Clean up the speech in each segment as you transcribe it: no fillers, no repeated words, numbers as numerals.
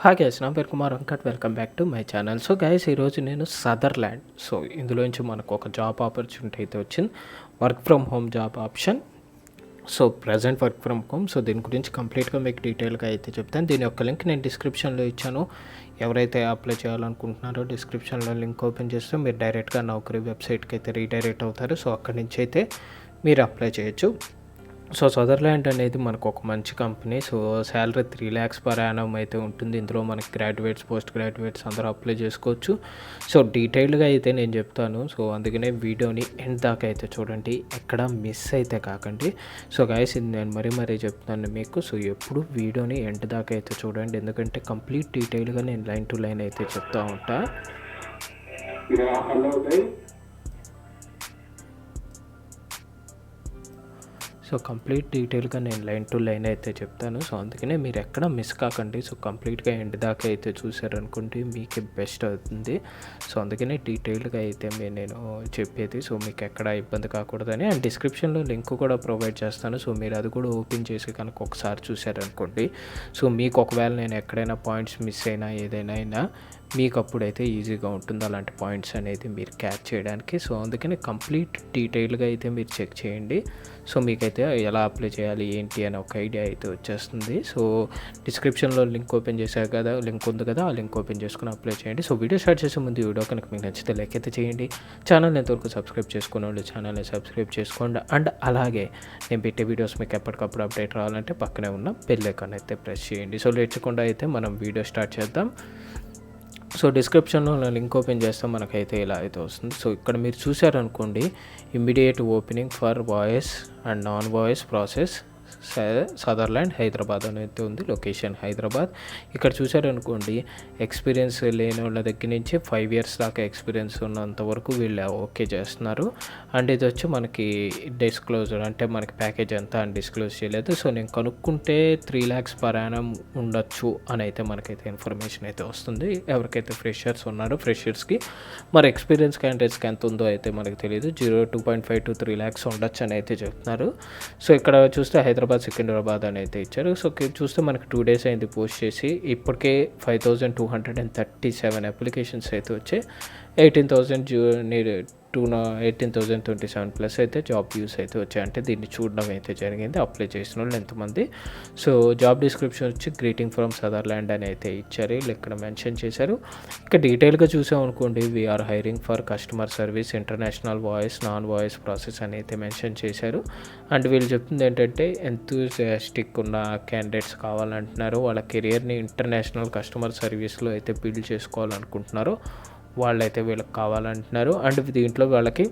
Hi guys, నా పేరు Kumar Venkat. Welcome back to my channel. So guys, ఈరోజు నేను సదర్లాండ్, సో ఇందులోంచి మనకు ఒక జాబ్ ఆపర్చునిటీ అయితే వచ్చింది. Work from home job option. So present work from home. So దీని గురించి కంప్లీట్గా మీకు డీటెయిల్గా అయితే చెప్తాను. దీని యొక్క లింక్ నేను డిస్క్రిప్షన్లో ఇచ్చాను. ఎవరైతే అప్లై చేయాలనుకుంటున్నారో డిస్క్రిప్షన్లో లింక్ ఓపెన్ చేస్తే మీరు డైరెక్ట్గా నౌకరీ వెబ్సైట్కి అయితే రీడైరెక్ట్ అవుతారు. సో అక్కడి నుంచి అయితే మీరు అప్లై చేయొచ్చు. సో సదర్లాండ్ అనేది మనకు ఒక మంచి company. So salary 3 lakhs per annum అయితే ఉంటుంది. ఇందులో మనకి గ్రాడ్యుయేట్స్, పోస్ట్ గ్రాడ్యుయేట్స్ అందరూ అప్లై చేసుకోవచ్చు. సో డీటెయిల్డ్గా అయితే నేను చెప్తాను. సో అందుకనే వీడియోని ఎండ్ దాకా అయితే చూడండి, ఎక్కడ మిస్ అయితే కాకండి. సో గైస్, ఇది నేను మరీ చెప్తాను మీకు. సో ఎప్పుడు వీడియోని ఎండ్ దాకా అయితే చూడండి, ఎందుకంటే కంప్లీట్ డీటెయిల్గా నేను లైన్ టు లైన్ అయితే చెప్తూ ఉంటా. సో కంప్లీట్ డీటెయిల్గా నేను లైన్ టు లైన్ అయితే చెప్తాను. సో అందుకనే మీరు ఎక్కడ మిస్ కాకండి. సో కంప్లీట్గా ఎండ్ దాకా అయితే చూసారనుకుంటే మీకు బెస్ట్ అవుతుంది. సో అందుకనే డీటెయిల్గా అయితే నేను చెప్పేది. సో మీకు ఎక్కడ ఇబ్బంది కాకూడదని. అండ్ డిస్క్రిప్షన్లో లింక్ కూడా ప్రొవైడ్ చేస్తాను. సో మీరు అది కూడా ఓపెన్ చేసి కనుక ఒకసారి చూసారనుకోండి, సో మీకు ఒకవేళ నేను ఎక్కడైనా పాయింట్స్ మిస్ అయినా ఏదైనా మీకు అప్పుడైతే ఈజీగా ఉంటుంది అలాంటి పాయింట్స్ అనేది మీరు క్యాచ్ చేయడానికి. సో అందుకని కంప్లీట్ డీటెయిల్గా అయితే మీరు చెక్ చేయండి. సో మీకైతే ఎలా అప్లై చేయాలి ఏంటి అని ఒక ఐడియా అయితే వచ్చేస్తుంది. సో డిస్క్రిప్షన్లో లింక్ ఓపెన్ చేశారు కదా, లింక్ ఉంది కదా, ఆ లింక్ ఓపెన్ చేసుకుని అప్లై చేయండి. సో వీడియో స్టార్ట్ చేసే ముందు వీడియో కనుక మీకు నచ్చితే లైక్ అయితే చేయండి. ఛానల్ ఎంతవరకు సబ్స్క్రైబ్ చేసుకునే వాళ్ళు ఛానల్ని సబ్స్క్రైబ్ చేసుకోండి. అండ్ అలాగే నేను పెట్టే వీడియోస్ మీకు ఎప్పటికప్పుడు అప్డేట్ రావాలంటే పక్కనే ఉన్న బెల్ ఐకాన్ అయితే ప్రెస్ చేయండి. సో లేట్ చేయకుండా అయితే మనం వీడియో స్టార్ట్ చేద్దాం. సో డిస్క్రిప్షన్లో లింక్ ఓపెన్ చేస్తే మనకైతే ఇలా అయితే వస్తుంది. సో ఇక్కడ మీరు చూసారనుకోండి, immediate opening for voice and non voice process Sutherland Hyderabad అనేది ఉంది. లొకేషన్ హైదరాబాద్. ఇక్కడ చూసారనుకోండి, ఎక్స్పీరియన్స్ లేని వాళ్ళ దగ్గర నుంచి 5 years దాకా ఎక్స్పీరియన్స్ ఉన్నంత వరకు వీళ్ళు ఓకే చేస్తున్నారు. అండ్ ఇది వచ్చి మనకి డిస్క్లోజర్ అంటే మనకి ప్యాకేజ్ అంతా అని డిస్క్లోజ్ చేయలేదు. సో నేను కనుక్కుంటే 3 lakhs per annum ఉండొచ్చు అని అయితే మనకైతే ఇన్ఫర్మేషన్ అయితే వస్తుంది. ఎవరికైతే ఫ్రెషర్స్ ఉన్నారో ఫ్రెషర్స్కి. మరి ఎక్స్పీరియన్స్ క్యాండిడేట్స్కి ఎంత ఉందో అయితే మనకు తెలియదు. 2.5 to 3 lakhs ఉండొచ్చు అని అయితే చెప్తున్నారు. సో ఇక్కడ చూస్తే హైదరాబాద్, సికింద్రాబాద్ అని అయితే ఇచ్చారు. సో చూస్తే మనకి 2 days అయింది పోస్ట్ చేసి. ఇప్పటికే 5237 అప్లికేషన్స్ అయితే వచ్చాయి. 18,027 ప్లస్ అయితే జాబ్ వ్యూస్ అయితే వచ్చాయి. అంటే దీన్ని చూడడం అయితే జరిగింది. అప్లై చేసిన వాళ్ళు ఎంతమంది. సో జాబ్ డిస్క్రిప్షన్ వచ్చి గ్రీటింగ్ ఫ్రమ్ సదర్లాండ్ అని అయితే ఇచ్చారు. వీళ్ళు ఇక్కడ మెన్షన్ చేశారు. ఇక డీటెయిల్గా చూసామనుకోండి, we're hiring for customer service, international voice, non voice process అని అయితే మెన్షన్ చేశారు. అండ్ వీళ్ళు చెప్తుంది ఏంటంటే ఎంతూజియాస్టిక్ ఉన్న క్యాండిడేట్స్ కావాలంటున్నారు. వాళ్ళ కెరియర్ని ఇంటర్నేషనల్ కస్టమర్ సర్వీస్లో అయితే బిల్డ్ చేసుకోవాలనుకుంటున్నారు. వాళ్ళైతే వీళ్ళకి కావాలంటున్నారు. అండ్ దీంట్లో వాళ్ళకి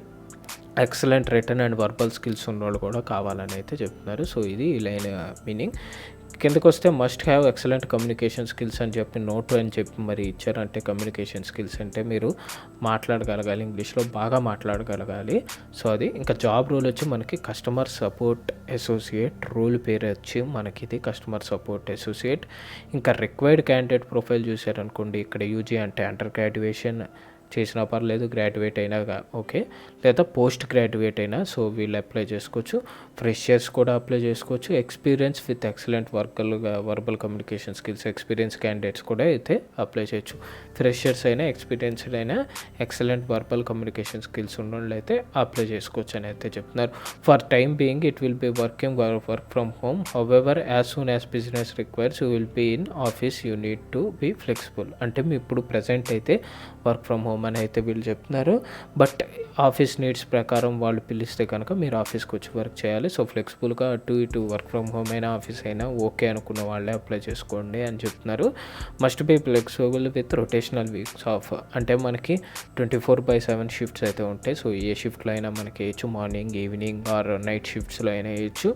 excellent return and verbal skills ఉన్నవాళ్ళు కూడా కావాలని అయితే చెప్తున్నారు. సో ఇది లైన్ మీనింగ్. కిందకు వస్తే must have excellent communication skills అని చెప్పి నోట్ అని చెప్పి మరి ఇచ్చారు. అంటే కమ్యూనికేషన్ స్కిల్స్ అంటే మీరు మాట్లాడగలగాలి, ఇంగ్లీష్లో బాగా మాట్లాడగలగాలి. సో అది ఇంకా జాబ్ రోల్ వచ్చి మనకి కస్టమర్ సపోర్ట్ అసోసియేట్. రోల్ పేరు వచ్చి మనకి ఇది కస్టమర్ సపోర్ట్ అసోసియేట్. ఇంకా రిక్వైర్డ్ క్యాండిడేట్ ప్రొఫైల్ చూసారనుకోండి, ఇక్కడ యూజీ అంటే అండర్ గ్రాడ్యుయేషన్ చేసినా పర్లేదు, గ్రాడ్యుయేట్ అయినా ఓకే, లేదా పోస్ట్ గ్రాడ్యుయేట్ అయినా సో వీళ్ళు అప్లై చేసుకోవచ్చు. ఫ్రెషర్స్ కూడా అప్లై చేసుకోవచ్చు. Experience with excellent verbal communication skills experience candidates కూడా అయితే అప్లై చేయొచ్చు. ఫ్రెషర్స్ అయినా ఎక్స్పీరియన్స్డ్ అయినా ఎక్సలెంట్ వర్బల్ కమ్యూనికేషన్ స్కిల్స్ ఉన్న వాళ్ళు అయితే అప్లై చేసుకోవచ్చు అని అయితే చెప్తున్నారు. For time being it will be work from home. However as soon as business requires you will be in office, you need to be flexible. అంటే మీ ఇప్పుడు ప్రజెంట్ అయితే వర్క్ ఫ్రమ్ హోమ్ అని అయితే వీళ్ళు చెప్తున్నారు. బట్ ఆఫీస్ నీడ్స్ ప్రకారం వాళ్ళు పిలిస్తే కనుక మీరు ఆఫీస్కి వచ్చి వర్క్ చేయాలి. సో ఫ్లెక్సిబుల్గా అటు ఇటు వర్క్ ఫ్రమ్ హోమ్ అయినా ఆఫీస్ అయినా ఓకే అనుకున్న వాళ్ళే అప్లై చేసుకోండి అని చెప్తున్నారు. Must be flexible with rotational weeks off. అంటే మనకి 24/7 షిఫ్ట్స్ అయితే ఉంటాయి. సో ఏ షిఫ్ట్లో అయినా మనకి వేయచ్చు, మార్నింగ్, ఈవినింగ్ ఆర్ నైట్ షిఫ్ట్స్లో అయినా వేయచ్చు.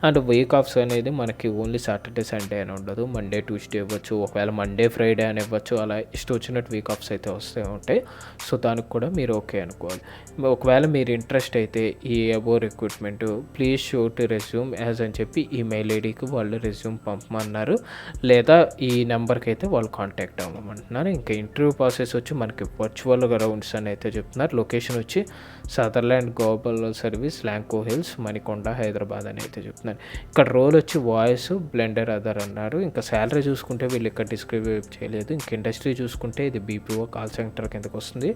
అండ్ వీక్ ఆఫ్స్ అనేది మనకి ఓన్లీ సాటర్డే, సండే అని ఉండదు. మండే, ట్యూస్డే ఇవ్వచ్చు, ఒకవేళ మండే, ఫ్రైడే అని ఇవ్వచ్చు. అలా ఇష్టం వచ్చినట్టు వీక్ ఆఫ్స్ అయితే వస్తూ ఉంటాయి. సో దానికి కూడా మీరు ఓకే అనుకోవాలి. ఒకవేళ మీరు ఇంట్రెస్ట్ అయితే ఈ above recruitment please show to resume as అని చెప్పి ఈమెయిల్ ఐడికి వాళ్ళు రెజ్యూమ్ పంపమన్నారు. లేదా ఈ నెంబర్కి అయితే వాళ్ళు కాంటాక్ట్ అవ్వమంటున్నారు. ఇంకా ఇంటర్వ్యూ ప్రాసెస్ వచ్చి మనకి వర్చువల్ రౌండ్స్ అని అయితే చెప్తున్నారు. లొకేషన్ వచ్చి Sutherland global service, Lanco hills, Manikonda, Hyderabad అని అయితే చెప్తున్నాను. ఇక్కడ రోల్ వచ్చి వాయిస్, బ్లెండర్ అదర్ అన్నారు. ఇంకా శాలరీ చూసుకుంటే వీళ్ళు ఇక్కడ డిస్క్రైబ్ చేయలేదు. ఇంక ఇండస్ట్రీ చూసుకుంటే ఇది బీపీఓ కాల్ సెంటర్ కిందకు వస్తుంది.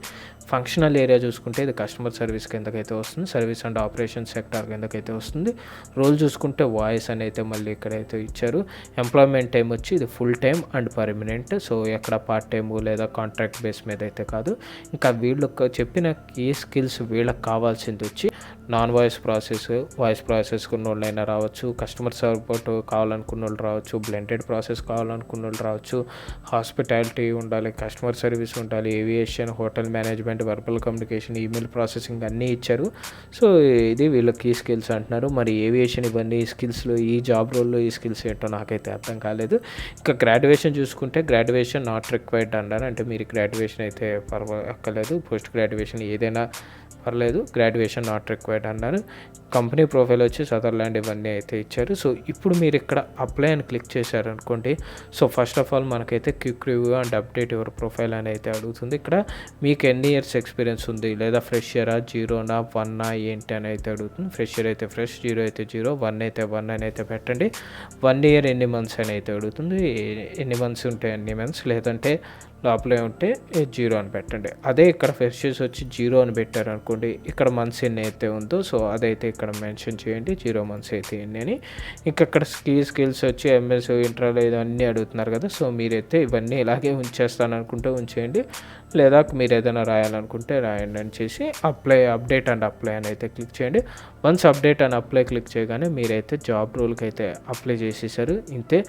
ఫంక్షనల్ ఏరియా చూసుకుంటే ఇది కస్టమర్ సర్వీస్ కిందకైతే వస్తుంది. సర్వీస్ అండ్ ఆపరేషన్ సెక్టార్ కిందకైతే వస్తుంది. రోల్ చూసుకుంటే వాయిస్ అని అయితే మళ్ళీ ఇక్కడైతే ఇచ్చారు. ఎంప్లాయ్మెంట్ టైం వచ్చి ఇది full time and permanent. So ఎక్కడ పార్ట్ టైము లేదా కాంట్రాక్ట్ బేస్ మీద అయితే కాదు. ఇంకా వీళ్ళు చెప్పిన కీ స్కిల్స్ వీళ్ళకి కావాల్సింది వచ్చి నాన్ వాయిస్ ప్రాసెస్ ఉన్న వాళ్ళైనా రావచ్చు, కస్టమర్ సపోర్ట్ కావాలనుకున్న వాళ్ళు రావచ్చు, బ్లెండెడ్ ప్రాసెస్ కావాలనుకున్న వాళ్ళు రావచ్చు, హాస్పిటాలిటీ ఉండాలి, కస్టమర్ సర్వీస్ ఉండాలి, aviation, hotel management, verbal communication, email processing అన్నీ ఇచ్చారు. సో ఇది వీళ్ళ కీ స్కిల్స్ అంటున్నారు. మరి ఏవియేషన్ ఇవన్నీ స్కిల్స్లో ఈ జాబ్ రోల్లో ఈ స్కిల్స్ ఏంటో నాకైతే అర్థం కాలేదు. ఇంకా గ్రాడ్యుయేషన్ చూసుకుంటే గ్రాడ్యుయేషన్ నాట్ రిక్వైర్డ్ అన్నారు. అంటే మీరు గ్రాడ్యుయేషన్ అయితే అక్కర్లేదు, పోస్ట్ గ్రాడ్యుయేషన్ ఏదైనా పర్లేదు, గ్రాడ్యుయేషన్ నాట్ రిక్వైర్డ్ అన్నారు. కంపెనీ ప్రొఫైల్ వచ్చి సదర్లాండ్ ఇవన్నీ అయితే ఇచ్చారు. సో ఇప్పుడు మీరు ఇక్కడ అప్లై అని క్లిక్ చేశారనుకోండి. సో ఫస్ట్ ఆఫ్ ఆల్ మనకైతే quick review and update your profile అని అయితే అడుగుతుంది. ఇక్కడ మీకు ఎన్ని ఇయర్స్ ఎక్స్పీరియన్స్ ఉంది, లేదా ఫ్రెషరా, జీరోనా, వన్నా ఏంటి అని అయితే అడుగుతుంది. ఫ్రెషర్ అయితే ఫ్రెష్, జీరో అయితే జీరో, 1 అయితే 1 అని అయితే పెట్టండి. 1 ఇయర్ ఎన్ని మంత్స్ అని అయితే అడుగుతుంది. ఎన్ని మంత్స్ ఉంటే ఎన్ని మంత్స్, లేదంటే లోపలే ఉంటే 0 అని పెట్టండి. అదే ఇక్కడ ఫ్రెషర్స్ వచ్చి 0 అని పెట్టారు అనుకోండి. ఇక్కడ మంత్స్ ఎన్ని అయితే ఉందో సో అదైతే ఇక్కడ మెన్షన్ చేయండి, 0 మంత్స్ అయితే ఎన్ని అని. ఇక్కడ స్కిల్స్ వచ్చి ఎంఎస్, ఇంటర్వ్యూ ఇవన్నీ అడుగుతున్నారు కదా. సో మీరైతే ఇవన్నీ ఇలాగే ఉంచేస్తాను అనుకుంటే ఉంచేయండి, లేదా మీరు ఏదైనా రాయాలనుకుంటే రాయండి అని చేసి అప్డేట్ అండ్ అప్లై అని అయితే క్లిక్ చేయండి. Once update and apply click చేయగానే మీరైతే జాబ్ రోల్కి అయితే అప్లై చేసేసారు, ఇంతే.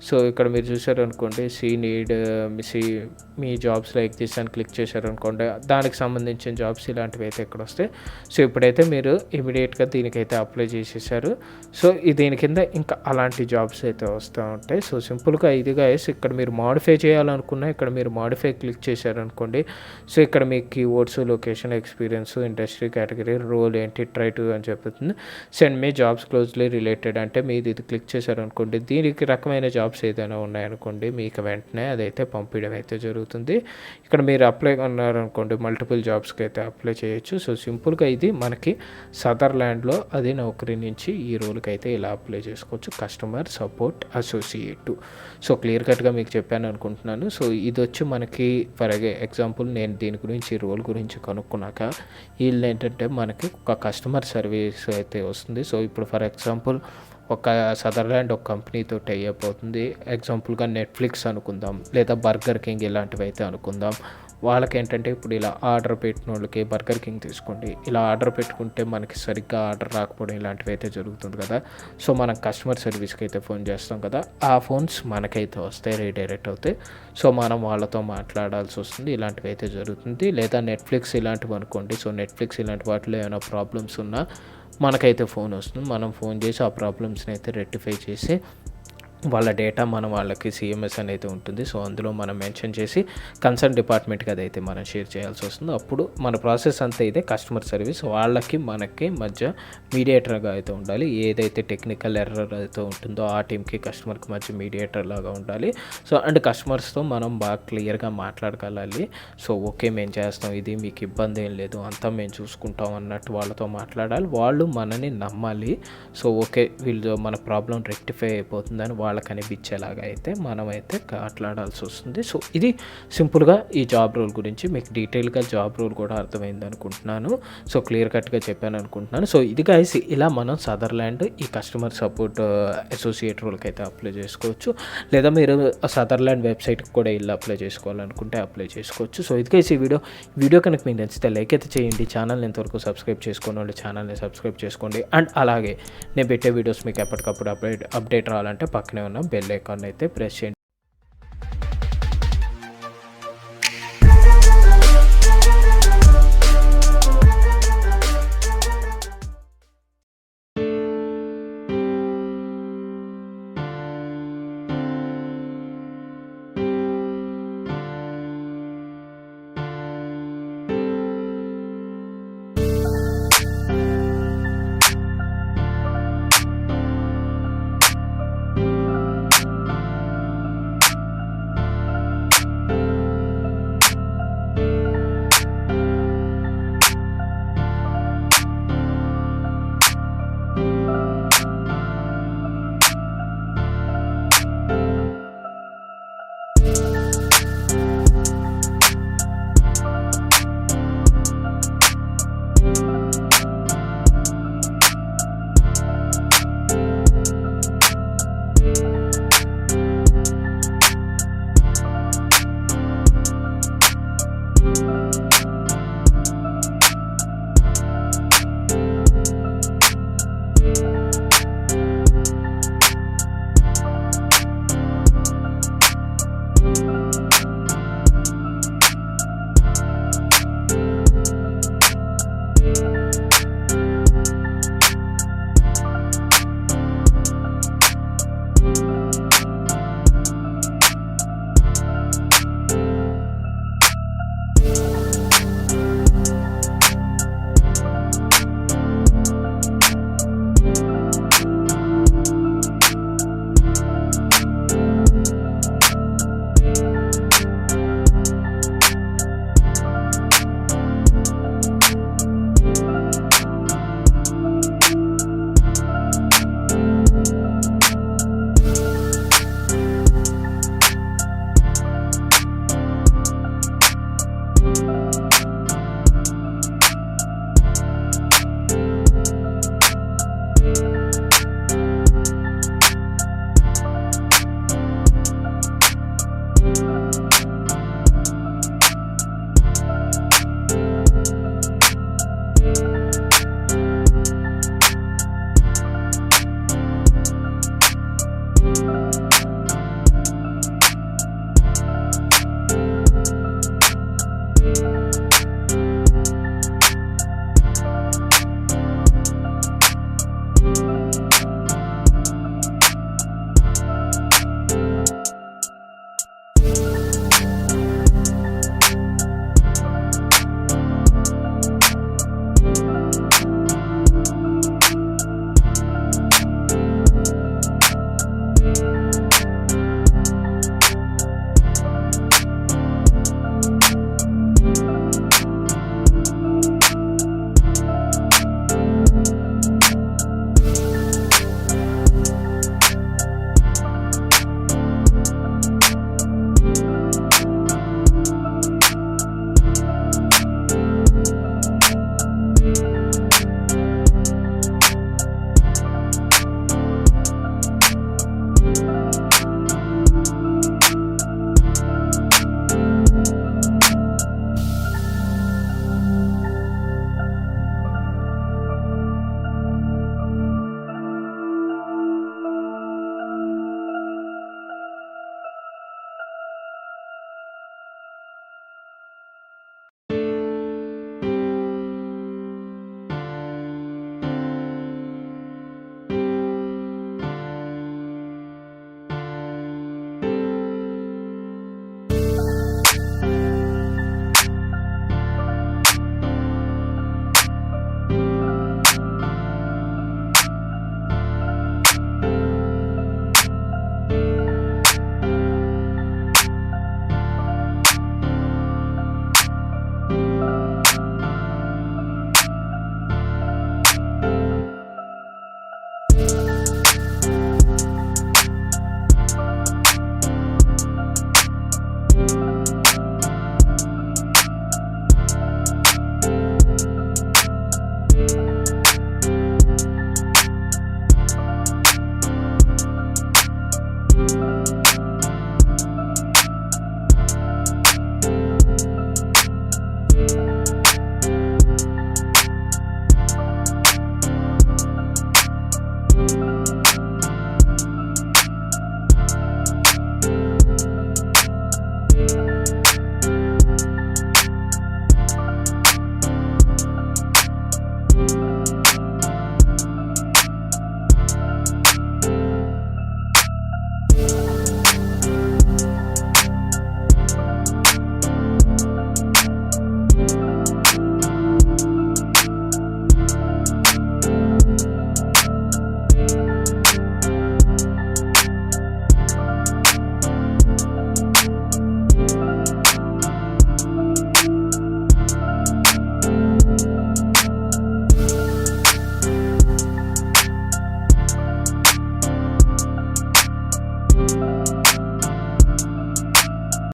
సో ఇక్కడ మీరు చూసారు అనుకోండి, మీ జాబ్స్ లైక్ దిస్ అని క్లిక్ చేశారు అనుకోండి, దానికి సంబంధించిన జాబ్స్ ఇలాంటివి అయితే ఇక్కడ వస్తాయి. సో ఇప్పుడైతే మీరు ఇమీడియట్గా దీనికైతే అప్లై చేసేసారు. సో దీని కింద ఇంకా అలాంటి జాబ్స్ అయితే వస్తూ ఉంటాయి. సో సింపుల్గా ఇదిగా ఇక్కడ మీరు మాడిఫై చేయాలనుకున్నా ఇక్కడ మీరు మాడిఫై క్లిక్ చేశారనుకోండి. సో ఇక్కడ మీ keywords, location, experience, industry, category, role ఏంటి, ట్రై టు అని చెప్తుంది. Send me jobs closely related అంటే మీరు ఇది క్లిక్ చేశారనుకోండి, దీనికి రకమైన జాబ్స్ ఏదైనా ఉన్నాయనుకోండి మీకు వెంటనే అదైతే పంపించడం అయితే జరుగుతుంది. ఇక్కడ మీరు అప్లై ఉన్నారనుకోండి, మల్టిపుల్ జాబ్స్కి అయితే అప్లై చేయొచ్చు. సో సింపుల్గా ఇది మనకి సదర్లాండ్లో అది నౌకరీ నుంచి ఈ రోల్కి అయితే ఇలా అప్లై చేసుకోవచ్చు, customer support associate. So clear కట్గా మీకు చెప్పాను అనుకుంటున్నాను. సో ఇది వచ్చి మనకి ఫర్ ఎగ్జాంపుల్ నేను దీని గురించి రోల్ గురించి కనుక్కున్నాక వీళ్ళు ఏంటంటే మనకి ఒక కస్టమర్ సర్వీస్ అయితే వస్తుంది. సో ఇప్పుడు ఫర్ ఎగ్జాంపుల్ ఒక సదర్లాండ్ ఒక కంపెనీతో టైఅప్ అవుతుంది. ఎగ్జాంపుల్గా నెట్ఫ్లిక్స్ అనుకుందాం, లేదా బర్గర్ కింగ్ ఇలాంటివి అయితే అనుకుందాం. వాళ్ళకి ఏంటంటే ఇప్పుడు ఇలా ఆర్డర్ పెట్టిన వాళ్ళకి బర్గర్ కింగ్ తీసుకోండి, ఇలా ఆర్డర్ పెట్టుకుంటే మనకి సరిగ్గా ఆర్డర్ రాకపోవడం ఇలాంటివి అయితే జరుగుతుంది కదా. సో మనం కస్టమర్ సర్వీస్కి అయితే ఫోన్ చేస్తాం కదా, ఆ ఫోన్స్ మనకైతే వస్తాయి, రీడైరెక్ట్ అవుతాయి. సో మనం వాళ్ళతో మాట్లాడాల్సి వస్తుంది, ఇలాంటివి అయితే జరుగుతుంది. లేదా నెట్ఫ్లిక్స్ ఇలాంటివి అనుకోండి. సో నెట్ఫ్లిక్స్ ఇలాంటి వాటిలో ఏమైనా ప్రాబ్లమ్స్ ఉన్నా మనకైతే ఫోన్ వస్తుంది, మనం ఫోన్ చేసి ఆ ప్రాబ్లమ్స్ని అయితే రెక్టిఫై చేసి వాళ్ళ డేటా మనం వాళ్ళకి సిఎంఎస్ అనేది ఉంటుంది. సో అందులో మనం మెన్షన్ చేసి కన్సర్న్ డిపార్ట్మెంట్కి అదైతే మనం షేర్ చేయాల్సి వస్తుంది. అప్పుడు మన ప్రాసెస్ అంతా ఇదే, కస్టమర్ సర్వీస్ వాళ్ళకి మనకి మధ్య మీడియేటర్గా అయితే ఉండాలి. ఏదైతే టెక్నికల్ ఎర్రర్ అయితే ఉంటుందో ఆ టీంకి కస్టమర్కి మధ్య మీడియేటర్ లాగా ఉండాలి. సో అండ్ కస్టమర్స్తో మనం బాగా క్లియర్గా మాట్లాడగలాలి. సో ఓకే మేము చేస్తాం, ఇది మీకు ఇబ్బంది ఏం లేదు, అంతా మేము చూసుకుంటాం అన్నట్టు వాళ్ళతో మాట్లాడాలి. వాళ్ళు మనని నమ్మాలి. సో ఓకే వీళ్ళు మన ప్రాబ్లం రెక్టిఫై అయిపోతుందని వాళ్ళకి అనిపించేలాగా అయితే మనమైతే మాట్లాడాల్సి వస్తుంది. సో ఇది సింపుల్గా ఈ జాబ్ రోల్ గురించి మీకు డీటెయిల్గా జాబ్ రోల్ కూడా అర్థమైంది అనుకుంటున్నాను. సో క్లియర్ కట్గా చెప్పాను అనుకుంటున్నాను. సో ఇది గైస్ ఇలా మనం సదర్లాండ్ ఈ కస్టమర్ సపోర్ట్ అసోసియేట్ రోల్కి అయితే అప్లై చేసుకోవచ్చు. లేదా మీరు సదర్లాండ్ వెబ్సైట్కి కూడా ఇలా అప్లై చేసుకోవాలనుకుంటే అప్లై చేసుకోవచ్చు. సో ఇది గైస్ ఈ వీడియో కనుక మీకు నచ్చితే లైక్ అయితే చేయండి. ఛానల్ని ఎంతవరకు సబ్స్క్రైబ్ చేసుకోండి, వాళ్ళు ఛానల్ని సబ్స్క్రైబ్ చేసుకోండి. అండ్ అలాగే నేను పెట్టే వీడియోస్ మీకు ఎప్పటికప్పుడు అప్డేట్ రావాలంటే పక్కనే ఉన్న బెల్ ఐకాన్ అయితే ప్రెస్ చేయండి.